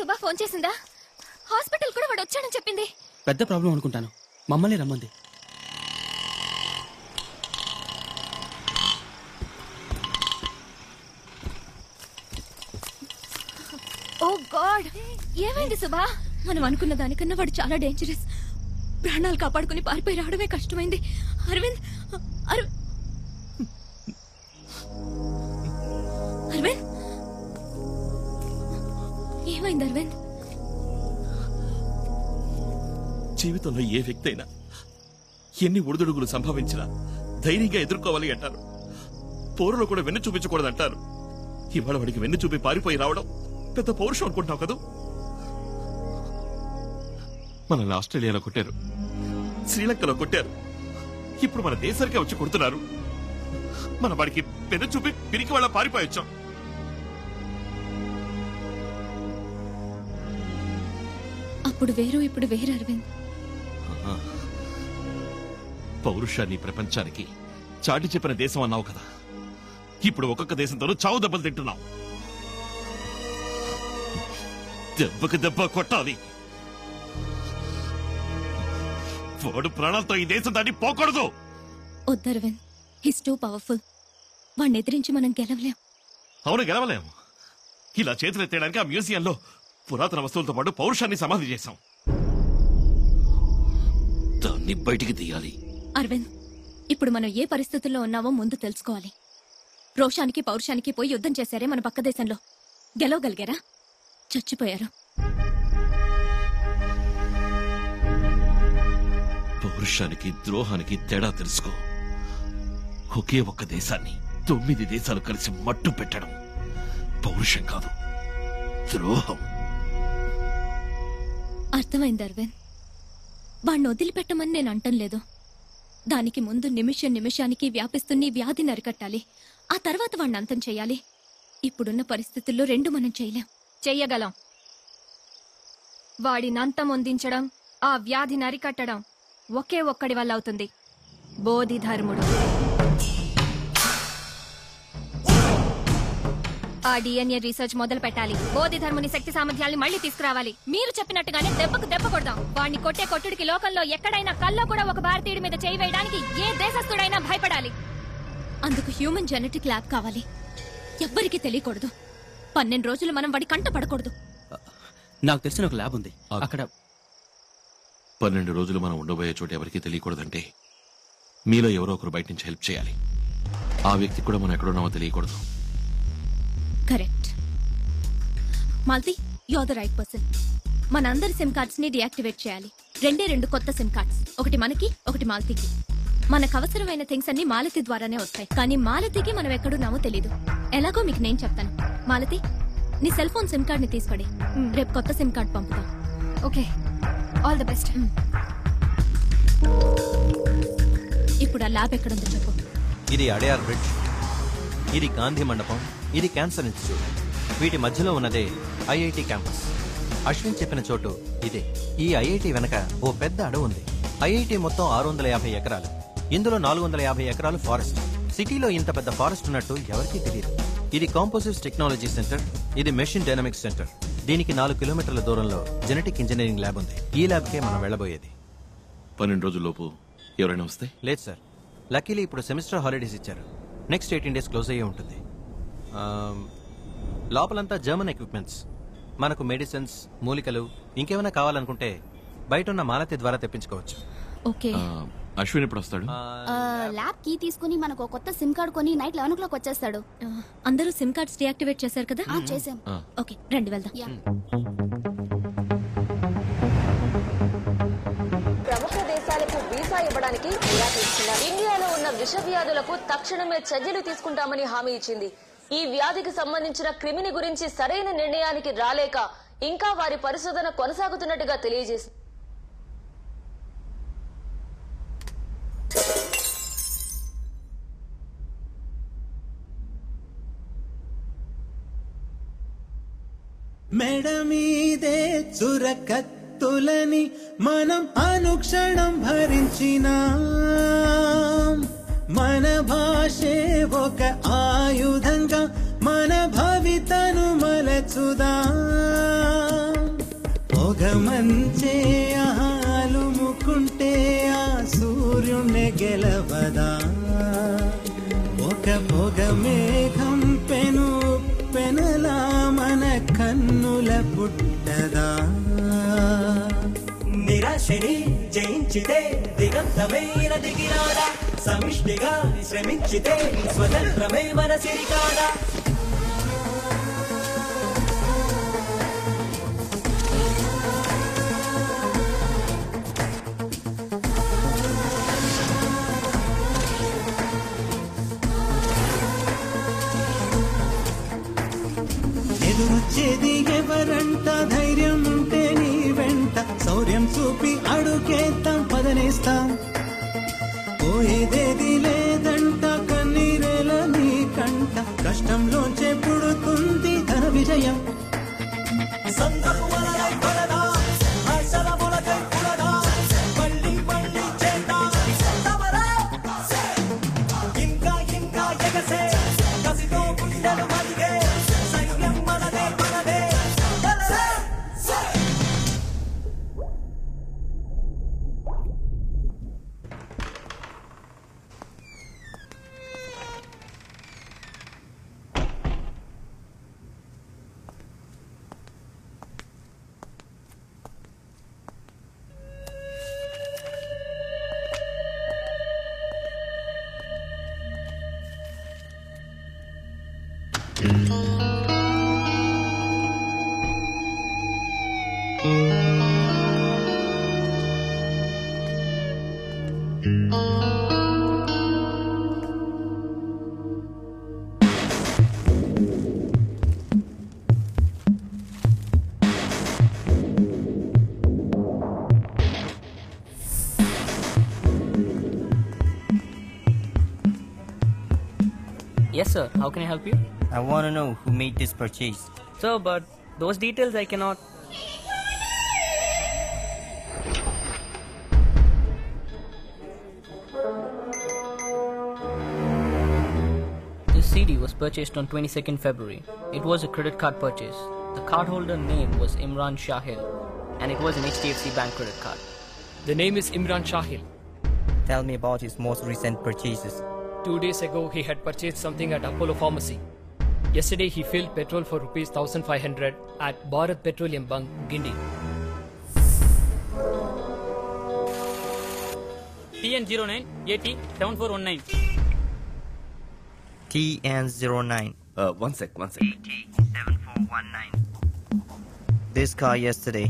Subba phone చేసిందా? Hospital కూడా వాడు వచ్చాడని చెప్పింది. పెద్ద ప్రాబ్లం అనుకుంటాను. మమ్మల్ని రమ్మంది. ఓ గాడ్, ఏమైంది సుబ్బా? మనం అనుకున్న దానికన్నా వాడు చాలా డేంజరస్. ప్రాణాలు కాపాడుకుని పారిపోయి రావడమే కష్టమైంది. అరవింద్, అరవింద్, ఏమైంది అరవింద్? జీవితంలో ఏ వ్యక్తి అయినా ఎన్ని ఒడిదుడుగులు సంభవించినా ధైర్యంగా ఎదుర్కోవాలి అంటారు. పౌరులు కూడా వెన్ను చూపించకూడదంటారు. ఇవాళ వాడికి వెన్ను చూపి పారిపోయి రావడం పెద్ద పౌరుషం అనుకుంటున్నావు కదా? మనల్ని ఆస్ట్రేలియాలో కొట్టారు, శ్రీలంకలో కొట్టారు, ఇప్పుడు మన దేశానికే వచ్చి కొడుతున్నారు. మన వాడికి వెన్ను చూపి పిరికి వాళ్ళ పారిపోయొచ్చాం. అప్పుడు వేరు, ఇప్పుడు వేరు అరవింద్. పౌరుషాన్ని ప్రపంచానికి చాటి చెప్పిన దేశం అన్నావు కదా, ఇప్పుడు ఒక్కొక్క దేశంతోనూ చావు దెబ్బలు తింటున్నావు. దెబ్బకి దెబ్బ కొట్టాలి. వాడు ప్రాణాలతో ఈ దేశం దాన్ని పోకూడదు. వద్దరవింద్, హిస్ టూ పవర్ఫుల్. వాడిని ఎదిరించి మనం గెలవలేం. అవును, గెలవలేం. ఇలా చేతులు ఎత్తేయడానికి ఆ మ్యూజియంలో పురాతన వస్తువులతో పాటు పౌరుషాన్ని సమాధి చేశాం. దాన్ని బయటికి తీయాలి. అరవింద్, ఇప్పుడు మనం ఏ పరిస్థితుల్లో ఉన్నామో ముందు తెలుసుకోవాలి. రోషానికి పౌరుషానికి పోయి యుద్ధం చేశారే మన పక్క దేశంలో. గెలవగలిగారా? చచ్చిపోయారు. పౌరుషానికి ద్రోహానికి తేడా తెలుసుకో. ఒకే ఒక్క దేశాన్ని 9 దేశాలు కలిసి మట్టు పెట్టడం పౌరుషం కాదు, ద్రోహం. అర్థమైంది అరవింద్. వాణ్ణి వదిలిపెట్టమని నేను అంటం లేదు. దానికి ముందు నిమిషానికి వ్యాపిస్తున్న వ్యాధిని అరికట్టాలి. ఆ తర్వాత వాణ్ణి అంతం చేయాలి. ఇప్పుడున్న పరిస్థితుల్లో రెండు మనం చేయలేం. చెయ్యగలం. వాడిని అంతం అందించడం, ఆ వ్యాధిని అరికట్టడం ఒకే ఒక్కడి వల్ల అవుతుంది. బోధిధర్ముడు. ఆ DNA రీసెర్చ్ మొదలు పెట్టాలి. బోధిధర్ముని శక్తి సామర్థ్యాల్ని మళ్లీ తీసుకురావాలి. మీరు చెప్పినట్టుగానే దెబ్బకు దెబ్బ కొడదాం. వాడిని కొట్టే కొట్టుడికి లోకంలో ఎక్కడైనా కల్లో కూడా ఒక భారతీయుడి మీద చేయి వేయడానికి ఏ దేశస్థుడైనా భయపడాలి. అందుకు హ్యూమన్ జెనెటిక్ ల్యాబ్ కావాలి. ఎవ్వరికీ తెలియకూడదు. 12 రోజులు మనం వాడి కంట పడకూడదు. నాకు తెలిసిన ఒక ల్యాబ్ ఉంది. అక్కడ 12 రోజులు మనం ఉండబోయే చోటు ఎవరికీ తెలియకూడదంటే మీలో ఎవరో ఒకరు బయట నుంచి హెల్ప్ చేయాలి. ఆ వ్యక్తి కూడా మనం ఎక్కడున్నామో తెలియకూడదు. Correct. Malti, you are the right person. మనందరి సిమ్ కార్డ్స్ ని డియాక్టివేట్ చేయాలి. 2 కొత్త సిమ్ కార్డ్స్, ఒకటి మనకి, ఒకటి మాలతికి. మనకు అవసరమైన థింగ్స్ అన్ని మాలతి ద్వారానే వస్తాయి. కానీ మాలతికి మనం ఎక్కడున్నామో తెలీదు. ఎలాగో మీకు నేను చెప్తాను. మాలతి, నీ సెల్ ఫోన్ సిమ్ కార్డ్ ని తీసుకోండి. రేపు కొత్త సిమ్ కార్డ్ పంపుతాం. Okay, all the best. ఇప్పుడు ఆ ల్యాబ్ ఎక్కడుందో చెప్పు. ఇది అడయార్ బ్రిడ్జ్, ఇది గాంధీ మండపం, ఇది క్యాన్సర్ ఇన్స్టిట్యూట్. వీటి మధ్యలో ఉన్నదే ఐఐటి క్యాంపస్. అశ్విన్ చెప్పిన చోటు ఇదే. ఈ ఐఐటి వెనక ఓ పెద్ద అడవి ఉంది. ఐఐటి మొత్తం 650 ఎకరాలు. ఇందులో 450 ఎకరాలు ఫారెస్ట్. సిటీలో ఇంత పెద్ద ఫారెస్ట్ ఉన్నట్టు ఎవరికీ తెలియదు. ఇది కాంపోజిట్స్ టెక్నాలజీ సెంటర్, ఇది మెషిన్ డైనమిక్స్ సెంటర్. దీనికి 4 కిలోమీటర్ల దూరంలో జెనెటిక్ ఇంజనీరింగ్ ల్యాబ్ ఉంది. ఈ ల్యాబ్కే మనం వెళ్లబోయేది. 12 రోజుల్లోపు ఎవరైనా వస్తే? లేదు సార్, లక్కీలీ ఇప్పుడు సెమిస్టర్ హాలిడేస్ ఇచ్చారు. నెక్స్ట్ 18 days క్లోజ్ అయ్యే ఉంటుంది. లోపలంతా జర్మన్ ఎక్విప్మెంట్స్. మనకు మెడిసిన్స్, మూలికలు ఇంకేమైనా కావాలనుకుంటే బయట ఉన్న మాలతి ద్వారా తెప్పించుకోవచ్చు. ఓకే. అశ్విన్ ఎప్పుడు వస్తాడు? ల్యాబ్ కీ తీసుకుని మనకు కొత్త సిమ్ కార్డ్ కొని నైట్ 11 o'clock వచ్చేస్తాడు. అందరూ సిమ్ కార్డ్స్ డియాక్టివేట్ చేశారు కదా? చేసాం. ఓకే, రండి వెళ్దాం. ప్రముఖ దేశాలకు వీసా ఇవ్వడానికి నిరాకరిస్తున్నారు. ఇండియాలో ఉన్న విష వ్యాధులకు తక్షణమే చర్యలు తీసుకుంటామని హామీ ఇచ్చింది. ఈ వ్యాధికి సంబంధించిన క్రిమిని గురించి సరైన నిర్ణయానికి రాలేక ఇంకా వారి పరిశోధన కొనసాగుతున్నట్టుగా తెలియజేసింది. మెడ మీదే చురకత్తులని మనం అనుక్షణం భరించినా, మన భాషే ఒక ఆయుధంగా మన భవితను మలచుదా. మంచే ఆలుముకుంటే ఆ సూర్యుణ్ణి గెలవదా ఒక పొగ మేఘం పెనులా మన కన్నుల పుట్టదా నిరాశని జయించితే దిగంతమైన దిగిరాడా సమిష్టిగా శ్రమించితే స్వతంత్రమే మన సిరికాడా ఎదురొచ్చేది ఎవరంట ధైర్యం ఉంటే నీ వెంట శౌర్యం చూపి అడుగేద్దాం పదనేస్తాం పోయేదేది లేదంట కన్నీరేల నీ కంట కష్టంలోంచే పుడుతుంది ధన విజయం ఇంకా ఇంకా ఎగసే కసితో గుండెలు మదిగే సైన్యం మనదే మనదే Yes, sir. How can I help you? I want to know who made this purchase. Sir, but those details I cannot. This CD was purchased on 22nd February. It was a credit card purchase. The cardholder name was Imran Shahil, and it was an HDFC Bank credit card. The name is Imran Shahil. Tell me about his most recent purchases. 2 days ago, he had purchased something at Apollo Pharmacy. Yesterday, he filled petrol for rupees 1,500 at Bharat Petroleum Bunk, Guindy. TN09 AT 7419. TN09. One sec. AT 7419. This car yesterday.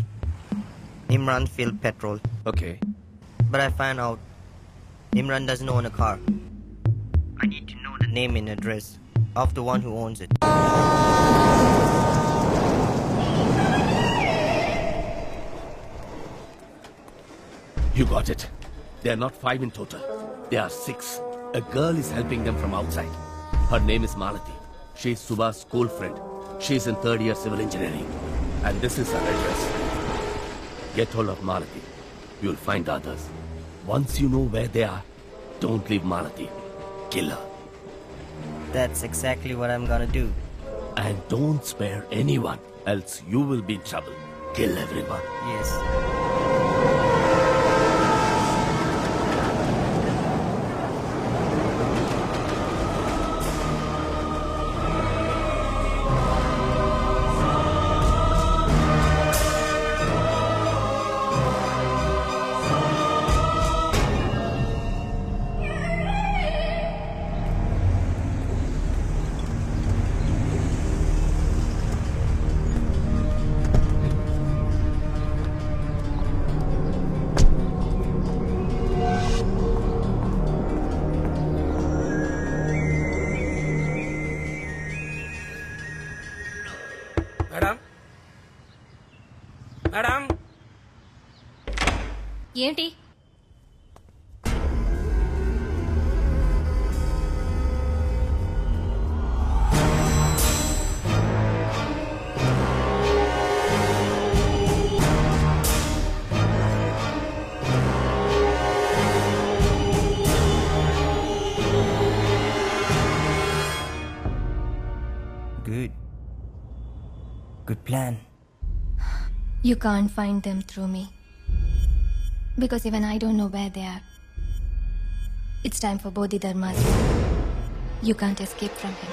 Imran filled petrol. Okay. But I found out Imran doesn't own a car. I need to know the name and address of the one who owns it. You got it. They are not 5 in total. They are 6. A girl is helping them from outside. Her name is Malati. She is Subha's school friend. She is in 3rd year civil engineering. And this is her address. Get hold of Malati. You will find the others. Once you know where they are, don't leave Malati. Kill her. That's exactly what I'm gonna do. And don't spare anyone, else you will be in trouble. Kill everyone. Yes. Madam ఏంటి? Good plan. You can't find them through me. Because even I don't know where they are. It's time for Bodhidharma's rule. You can't escape from him.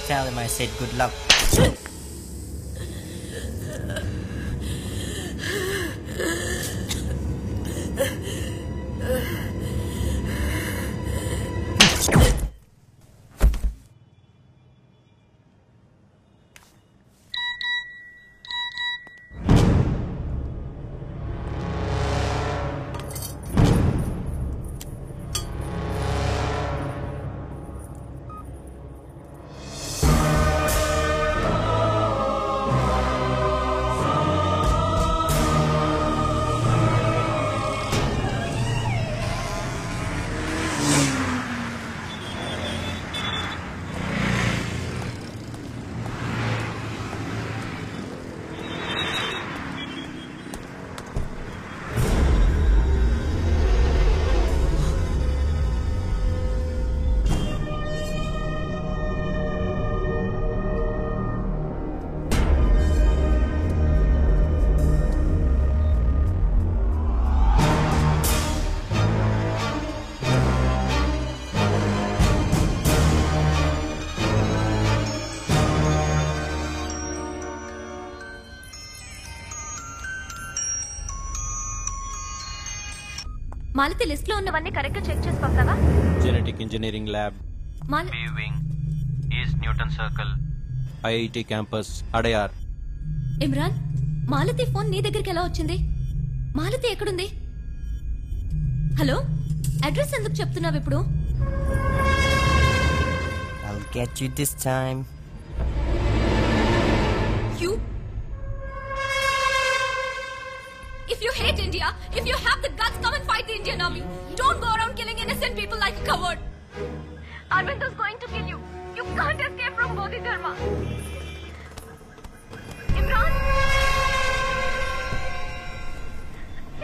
Tell him I said good luck. Malathi list లో ఉన్నవన్నీ correct గా check చేసి పంపావా? Genetic engineering lab, wing, east Newton circle, IIT campus, Adyar. Imran, Malathi phone నీ దగ్గరికి ఎలా వచ్చింది? మాలతి ఎక్కడుంది? హలో, అడ్రస్ ఎందుకు చెప్తున్నావు ఇప్పుడు? I'll get you this time. You? If you hate India, if you have the guts, come and fight the Indian army. Don't go around killing innocent people like a coward. Arvind is going to kill you. You can't escape from Bodhidharma. Imran?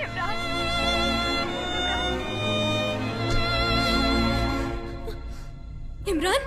Imran? Imran?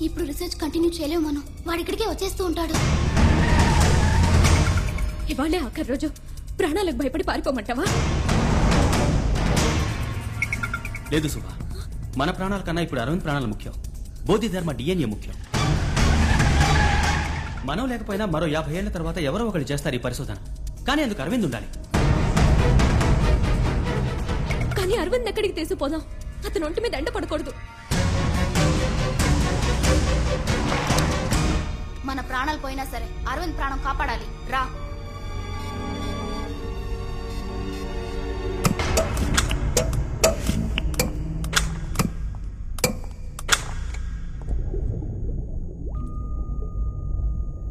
ఇప్పుడు research continue చేయలేము మనం. వాడు ఇక్కడికే వచ్చేస్తూ ఉంటాడు. ఇవాళే ఆఖరి రోజు. ప్రాణాలకు భయపడి పారిపోమంటావా? లేదు సుభా, మన ప్రాణాల కన్నా ఇప్పుడు అరవింద్ ప్రాణాలు ముఖ్యం. బోధిధర్మ డిఎన్ఏ ముఖ్యం. మనం లేకపోయినా మరో 50 ఏళ్ల తర్వాత ఎవరో ఒకరు చేస్తారు ఈ పరిశోధన. కానీ అందుకు అరవింద్ ఉండాలి. కానీ అరవింద్ ఎక్కడికి తీసుకుపోదాం? అతను ఒంటి మీద ఎండ పడకూడదు. మన ప్రాణాలు పోయినా సరే అరవింద్ ప్రాణం కాపాడాలి. రా.